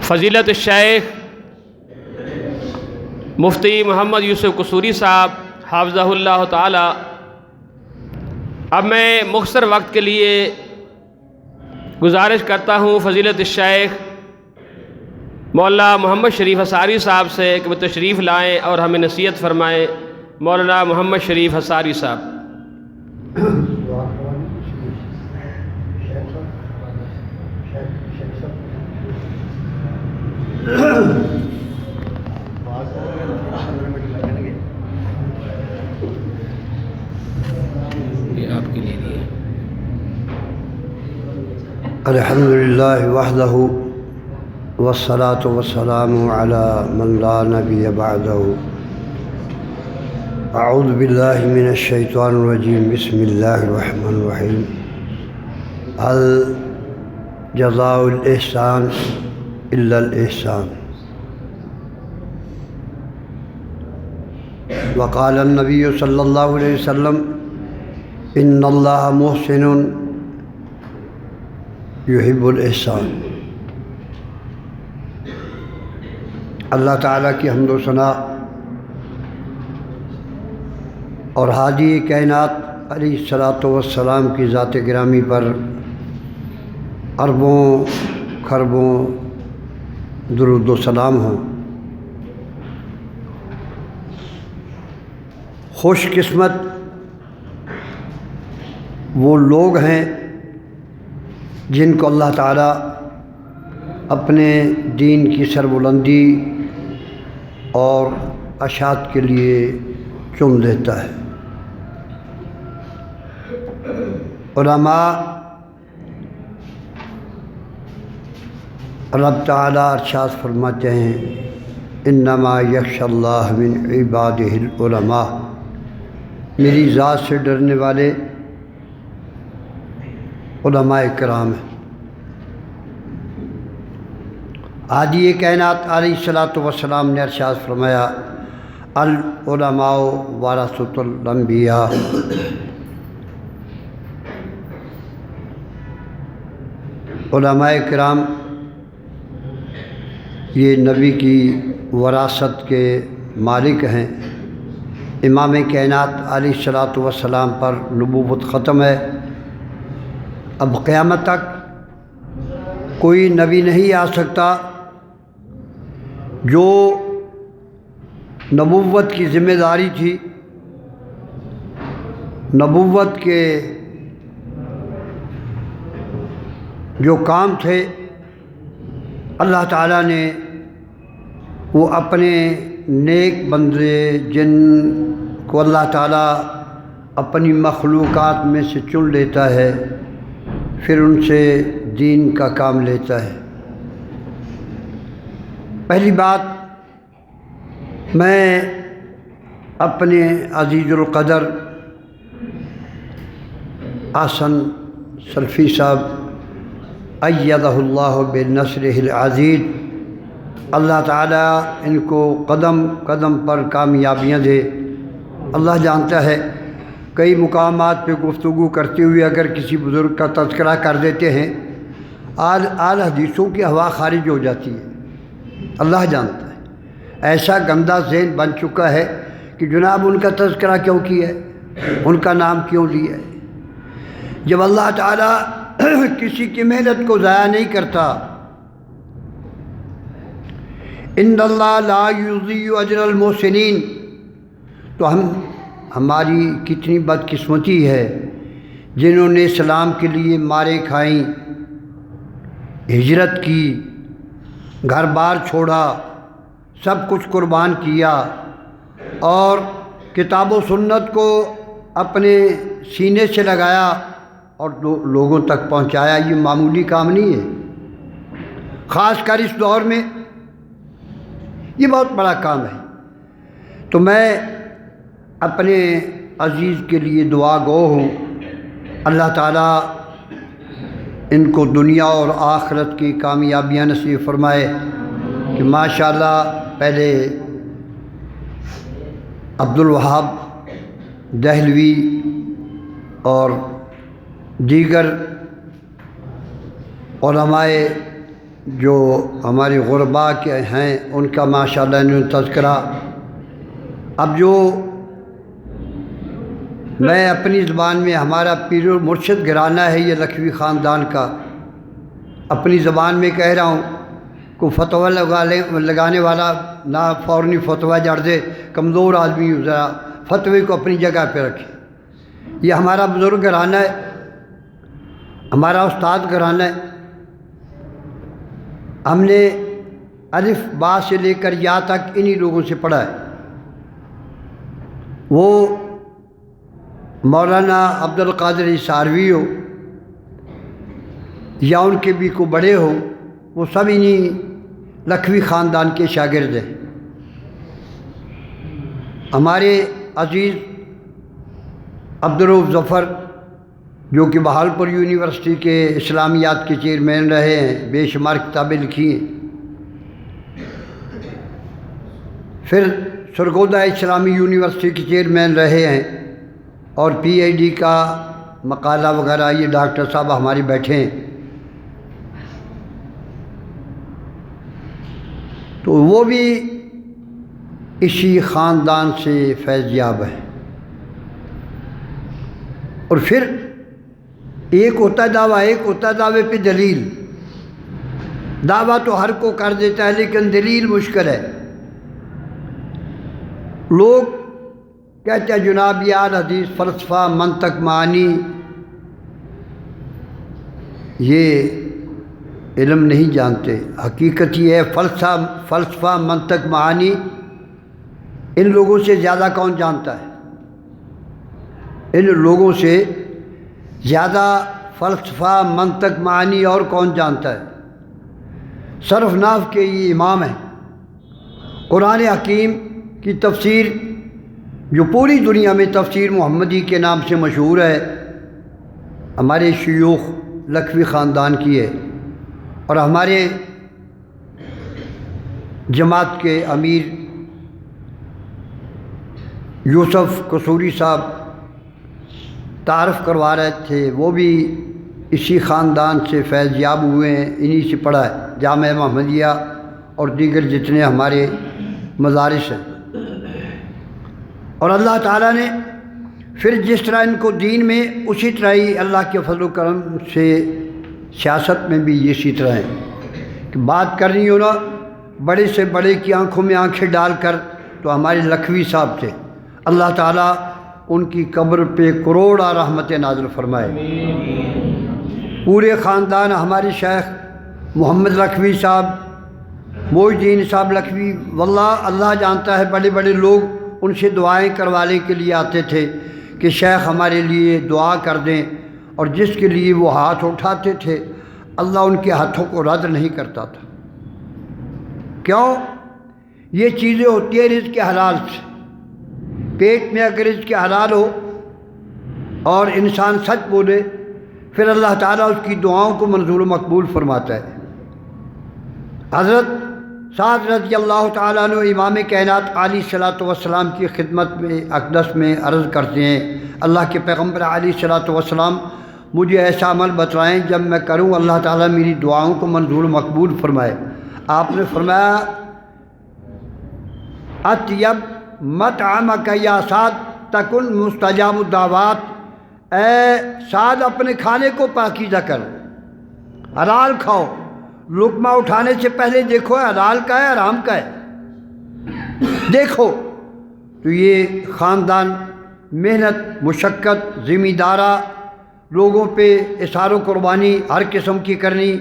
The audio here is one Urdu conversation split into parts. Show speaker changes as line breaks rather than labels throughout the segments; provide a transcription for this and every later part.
فضیلت الشیخ مفتی محمد یوسف قصوری صاحب حافظہ اللہ تعالی، اب میں مختصر وقت کے لیے گزارش کرتا ہوں فضیلت الشیخ مولانا محمد شریف حصاری صاحب سے کہ وہ تشریف لائیں اور ہمیں نصیحت فرمائیں۔ مولانا محمد شریف حصاری صاحب۔ یہ آپ کے لیے نہیں ہے۔
الحمدللہ وحدہ والصلاة والسلام علی من لا نبی بعدہ۔ اعوذ باللہ من الشیطان الرجیم، بسم اللہ الرحمن الرحیم۔ الجزاء الاحسان الا الاحسان۔ وقال النبی صلی اللہ علیہ وسلم ان اللہ محسن یحب الاحسان۔ اللہ تعالیٰ کی حمد و ثنا اور ہادی کائنات علیہ الصلاۃ والسلام کی ذات گرامی پر اربوں خربوں درود و سلام ہوں۔ خوش قسمت وہ لوگ ہیں جن کو اللہ تعالیٰ اپنے دین کی سربلندی اور اشاعت کے لیے چن لیتا ہے۔ علماء رب تعالیٰ ارشاد فرماتے ہیں انما یخشی اللہ من عبادہ العلماء، میری ذات سے ڈرنے والے علماء کرام ہیں۔ ہادی کائنات علیہ الصلاۃ والسلام نے ارشاد فرمایا العلماء ورثۃ الانبیاء، علماء کرام یہ نبی کی وراثت کے مالک ہیں۔ امام کائنات علیہ الصلاۃ والسلام پر نبوت ختم ہے، اب قیامت تک کوئی نبی نہیں آ سکتا جو نبوت کی ذمہ داری تھی، نبوت کے جو کام تھے، اللہ تعالیٰ نے وہ اپنے نیک بندے جن کو اللہ تعالیٰ اپنی مخلوقات میں سے چن لیتا ہے، پھر ان سے دین کا کام لیتا ہے۔ پہلی بات، میں اپنے عزیز القدر احسن سلفی صاحب ایدہ اللہ بنصرہ العزیز، اللہ تعالیٰ ان کو قدم قدم پر کامیابیاں دے۔ اللہ جانتا ہے کئی مقامات پہ گفتگو کرتے ہوئے اگر کسی بزرگ کا تذکرہ کر دیتے ہیں اعلی حدیثوں کی ہوا خارج ہو جاتی ہے۔ اللہ جانتا ہے ایسا گندہ ذہن بن چکا ہے کہ جناب ان کا تذکرہ کیوں کیا ہے، ان کا نام کیوں لیا ہے، جب اللہ تعالیٰ کسی کی محنت کو ضائع نہیں کرتا۔ ان اللہ لا یضیع اجر المحسنین، تو ہماری کتنی بدقسمتی ہے جنہوں نے اسلام کے لیے ماریں کھائیں، ہجرت کی، گھر بار چھوڑا، سب کچھ قربان کیا اور کتاب و سنت کو اپنے سینے سے لگایا اور لوگوں تک پہنچایا۔ یہ معمولی کام نہیں ہے، خاص کر اس دور میں یہ بہت بڑا کام ہے۔ تو میں اپنے عزیز کے لیے دعا گو ہوں، اللہ تعالیٰ ان کو دنیا اور آخرت کی کامیابیاں نصیب فرمائے کہ ماشاءاللہ پہلے عبدالوہاب دہلوی اور دیگر علماء جو ہمارے غربا کے ہیں ان کا ماشاءاللہ انہوں نے تذکرہ. اب جو میں اپنی زبان میں ہمارا پیر و مرشد گھرانہ ہے یہ لکھوی خاندان کا، اپنی زبان میں کہہ رہا ہوں. کو فتویٰ لگانے والا نہ فوراً فتویٰ جڑ دے، کمزور آدمی ذرا فتوے کو اپنی جگہ پہ رکھے. یہ ہمارا بزرگ گھرانہ ہے، ہمارا استاد گھرانہ ہے. ہم نے الف با سے لے کر یا تک انہی لوگوں سے پڑھا ہے. وہ مولانا عبد القادر حصاروی ہو یا ان کے بھی کو بڑے ہوں، وہ سب انہی لکھوی خاندان کے شاگرد ہیں. ہمارے عزیز عبدالرؤف ظفر جو کہ بہالپور یونیورسٹی کے اسلامیات کے چیئرمین رہے ہیں، بے شمار کتابیں لکھی ہیں. پھر سرگودا اسلامی یونیورسٹی کے چیئرمین رہے ہیں اور پی ایچ ڈی کا مقالہ وغیرہ یہ ڈاکٹر صاحب ہمارے بیٹھے ہیں. تو وہ بھی اسی خاندان سے فیض یاب ہیں. اور پھر ایک ہوتا ہے دعویٰ، ایک ہوتا ہے دعوے پہ دلیل. دعویٰ تو ہر کو کر دیتا ہے لیکن دلیل مشکل ہے. لوگ کہتے ہیں جناب یار حدیث فلسفہ منطق معانی یہ علم نہیں جانتے. حقیقت یہ ہے فلسفہ منطق معانی ان لوگوں سے زیادہ کون جانتا ہے؟ ان لوگوں سے زیادہ فلسفہ منطق معانی اور کون جانتا ہے؟ صرف نحو کے یہ امام ہیں. قرآن حکیم کی تفسیر جو پوری دنیا میں تفسیر محمدی کے نام سے مشہور ہے، ہمارے شیوخ لکھوی خاندان کی ہے. اور ہمارے جماعت کے امیر یوسف قصوری صاحب تعارف کروا رہے تھے، وہ بھی اسی خاندان سے فیض یاب ہوئے ہیں، انہی سے پڑھا ہے. جامعہ محمدیہ اور دیگر جتنے ہمارے مدارس ہیں. اور اللہ تعالیٰ نے پھر جس طرح ان کو دین میں اسی طرح ہی اللہ کے فضل و کرم سے سیاست میں بھی اسی طرح ہے کہ بات کرنی ہو نا بڑے سے بڑے کی آنکھوں میں آنکھیں ڈال کر، تو ہمارے لکھوی صاحب تھے. اللہ تعالیٰ ان کی قبر پہ کروڑا رحمت نازل فرمائے. پورے خاندان ہمارے شیخ محمد لکھوی صاحب، محی الدین صاحب لکھوی، واللہ اللہ جانتا ہے بڑے بڑے لوگ ان سے دعائیں کروانے کے لیے آتے تھے کہ شیخ ہمارے لیے دعا کر دیں. اور جس کے لیے وہ ہاتھ اٹھاتے تھے اللہ ان کے ہاتھوں کو رد نہیں کرتا تھا. کیوں؟ یہ چیزیں ہوتی ہیں رزق کے حلال سے. پیٹ میں اگر رزق کے حلال ہو اور انسان سچ بولے پھر اللہ تعالیٰ اس کی دعاؤں کو منظور و مقبول فرماتا ہے. حضرت سعد رضی اللہ تعالیٰ عنہ امام کائنات علیہ الصلوۃ والسلام کی خدمت میں اقدس میں عرض کرتے ہیں، اللہ کے پیغمبر علیہ الصلوۃ والسلام مجھے ایسا عمل بتلائیں جب میں کروں اللہ تعالیٰ میری دعاؤں کو منظور و مقبول فرمائے. آپ نے فرمایا اطیب مطعمک یا سعد تکن مستجاب الدعوات. اے سعد اپنے کھانے کو پاکیزہ کر، حلال کھاؤ. لقمہ اٹھانے سے پہلے دیکھو حلال کا ہے حرام کا ہے دیکھو. تو یہ خاندان محنت مشقت ذمہ دارہ لوگوں پہ اثار و قربانی ہر قسم کی کرنی.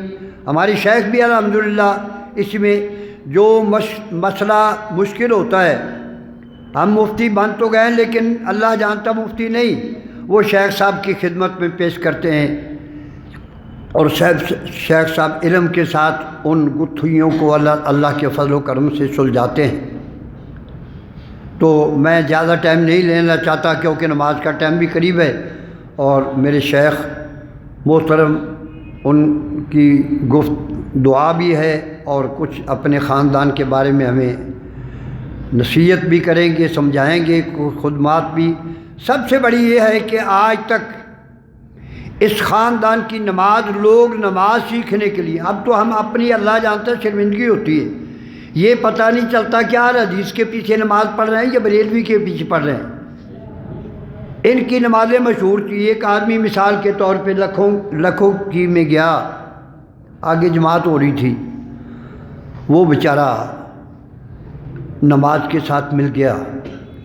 ہماری شیخ بھی الحمدللہ اس میں جو مسئلہ مشکل ہوتا ہے، ہم مفتی بن تو گئے لیکن اللہ جانتا مفتی نہیں، وہ شیخ صاحب کی خدمت میں پیش کرتے ہیں. اور شیخ صاحب علم کے ساتھ ان گتھیوں کو اللہ کے فضل و کرم سے سلجھاتے ہیں. تو میں زیادہ ٹائم نہیں لینا چاہتا کیونکہ نماز کا ٹائم بھی قریب ہے اور میرے شیخ محترم ان کی دعا بھی ہے اور کچھ اپنے خاندان کے بارے میں ہمیں نصیحت بھی کریں گے، سمجھائیں گے، خدمات بھی. سب سے بڑی یہ ہے کہ آج تک اس خاندان کی نماز لوگ نماز سیکھنے کے لیے، اب تو ہم اپنی اللہ جانتا ہے شرمندگی ہوتی ہے، یہ پتہ نہیں چلتا کہ یار حدیث کے پیچھے نماز پڑھ رہے ہیں یا بریلوی کے پیچھے پڑھ رہے ہیں۔ ان کی نمازیں مشہور تھی۔ ایک آدمی مثال کے طور پہ لکھوں کی میں گیا، آگے جماعت ہو رہی تھی، وہ بیچارہ نماز کے ساتھ مل گیا،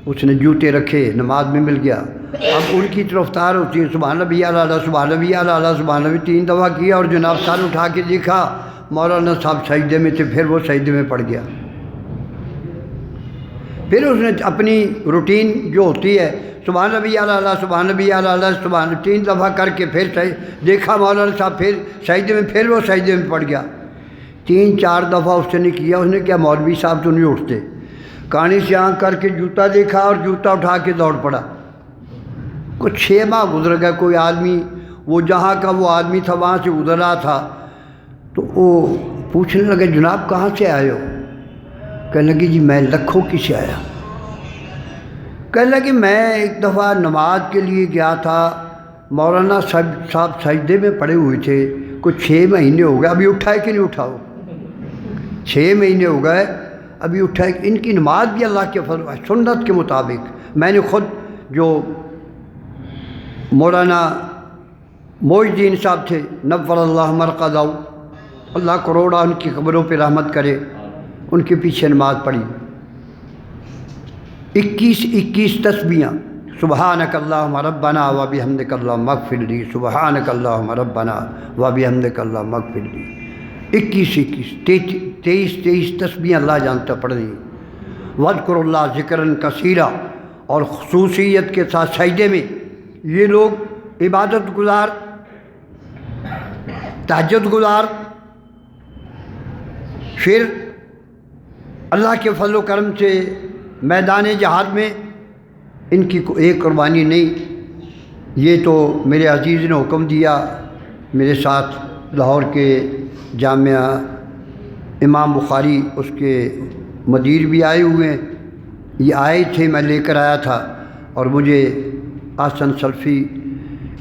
اس نے جوتے رکھے، نماز میں مل گیا۔ اب ان کی رفتار ہوتی ہے سبحان نبی اعلیٰ سبحان نبی اعلیٰ سبحان نبی 3 دفعہ کیا، اور جناب سر اٹھا کے دیکھا مولانا صاحب سجدے میں تھے، پھر وہ سجدے میں پڑ گیا۔ پھر اس نے اپنی روٹین جو ہوتی ہے سبحان نبی اعلیٰ سبحان نبی اعلیٰ سبحان 3 دفعہ کر کے پھر دیکھا مولانا صاحب پھر سجدے میں، پھر وہ سجدے میں پڑ گیا۔ 3-4 دفعہ اس نے کیا، اس نے کیا مولوی صاحب تو نہیں اٹھتے، کانی سے آنکھ کر کے جوتا دیکھا اور جوتا اٹھا کے دوڑ پڑا۔ کچھ 6 ماہ گزر گئے، کوئی آدمی وہ جہاں کا وہ آدمی تھا وہاں سے گزر رہا تھا، تو وہ پوچھنے لگے جناب کہاں سے آئے ہو؟ کہنے لگی جی میں لکھوں کی سے آیا۔ کہنے لگی میں ایک دفعہ نماز کے لیے گیا تھا، مولانا صاحب سجدے میں پڑے ہوئے تھے، کچھ 6 مہینے ہو گئے، ابھی اٹھا ہے کہ نہیں اٹھا ہو؟ 6 مہینے ہو گئے ابھی اٹھا ہے۔ ان کی نماز بھی اللہ کے فضل سنت کے مطابق، میں نے خود جو مولانا معین الدین صاحب تھے نور اللہ مرقدہ، اللہ کروڑا ان کی قبروں پہ رحمت کرے، ان کے پیچھے نماز پڑھی، 21 تسبیحاں، سبحانک اللہم ربنا و بحمدک اللہم اغفر لی، سبحانک اللہم ربنا و بحمدک اللہم اغفر لی، 23 تسبیحاں اللہ جانتا پڑھ رہی۔ وذکر اللہ ذکرن کثیرا، اور خصوصیت کے ساتھ سجدے میں یہ لوگ عبادت گزار، تہجد گزار، پھر اللہ کے فضل و کرم سے میدان جہاد میں ان کی ایک قربانی نہیں، یہ تو میرے عزیز نے حکم دیا، میرے ساتھ لاہور کے جامعہ امام بخاری اس کے مدیر بھی آئے ہوئے ہیں، یہ آئے تھے میں لے کر آیا تھا، اور مجھے آسن سلفی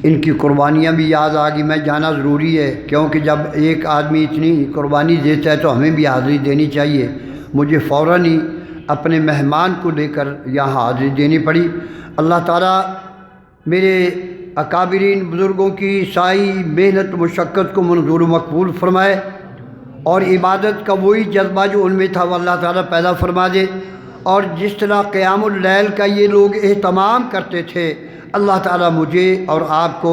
ان کی قربانیاں بھی یاد آ گئی۔ میں جانا ضروری ہے، کیونکہ جب ایک آدمی اتنی قربانی دیتا ہے تو ہمیں بھی حاضری دینی چاہیے۔ مجھے فوراً ہی اپنے مہمان کو لے کر یہاں حاضری دینی پڑی۔ اللہ تعالیٰ میرے اکابرین بزرگوں کی ساری محنت مشقت کو منظور و مقبول فرمائے، اور عبادت کا وہی جذبہ جو ان میں تھا وہ اللہ تعالیٰ پیدا فرما دے، اور جس طرح قیام اللیل کا یہ لوگ اہتمام کرتے تھے، اللہ تعالیٰ مجھے اور آپ کو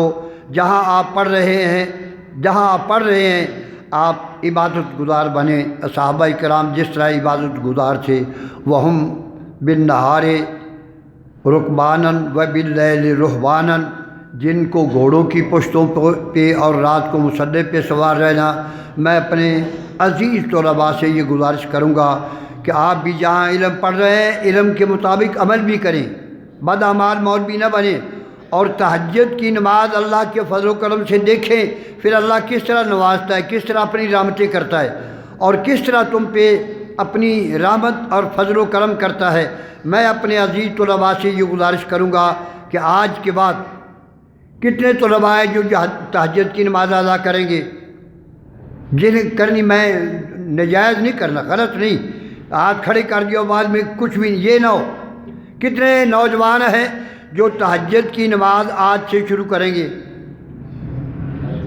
جہاں آپ پڑھ رہے ہیں آپ عبادت گزار بنیں۔ صحابہ کرام جس طرح عبادت گزار تھے، وہم بالنہار رکباناً و باللیل رہباناً، جن کو گھوڑوں کی پشتوں پہ اور رات کو مسلح پہ سوار رہنا۔ میں اپنے عزیز طلباء سے یہ گزارش کروں گا کہ آپ بھی جہاں علم پڑھ رہے ہیں علم کے مطابق عمل بھی کریں، بد اعمال مولوی نہ بنیں، اور تہجد کی نماز اللہ کے فضل و کرم سے دیکھیں پھر اللہ کس طرح نوازتا ہے، کس طرح اپنی رحمتیں کرتا ہے، اور کس طرح تم پہ اپنی رحمت اور فضل و کرم کرتا ہے۔ میں اپنے عزیز طلباء سے یہ گزارش کروں گا کہ آج کے بعد کتنے طلباء ہیں جو تہجد کی نماز ادا کریں گے، جنہیں کرنی، میں نجائز نہیں کرنا، غلط نہیں، ہاتھ کھڑے کر دیا بعد میں کچھ بھی یہ نہ ہو۔ کتنے نوجوان ہیں جو تہجد کی نماز آج سے شروع کریں گے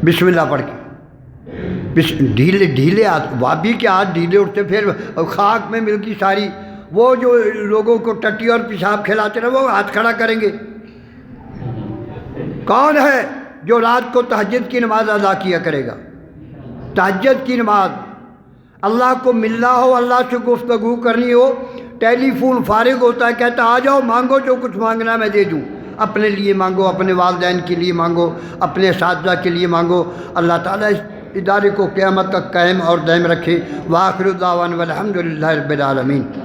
بسم اللہ پڑھ کے، ڈھیلے ہاتھ، بھابھی کے ہاتھ ڈھیلے اٹھتے، پھر خاک میں مل گئی ساری، وہ جو لوگوں کو ٹٹی اور پیشاب کھلاتے رہے وہ ہاتھ کھڑا کریں گے۔ کون ہے جو رات کو تہجد کی نماز ادا کیا کرے گا؟ تہجد کی نماز، اللہ کو ملنا ہو، اللہ سے گفتگو کرنی ہو، ٹیلی فون فارغ ہوتا ہے، کہتا آ جاؤ مانگو جو کچھ مانگنا میں دے دوں، اپنے لیے مانگو، اپنے والدین کے لیے مانگو، اپنے اساتذہ کے لیے مانگو۔ اللہ تعالیٰ اس ادارے کو قیامت تک قائم اور دائم رکھے۔ وآخر دعوانا الحمد للہ رب العالمین۔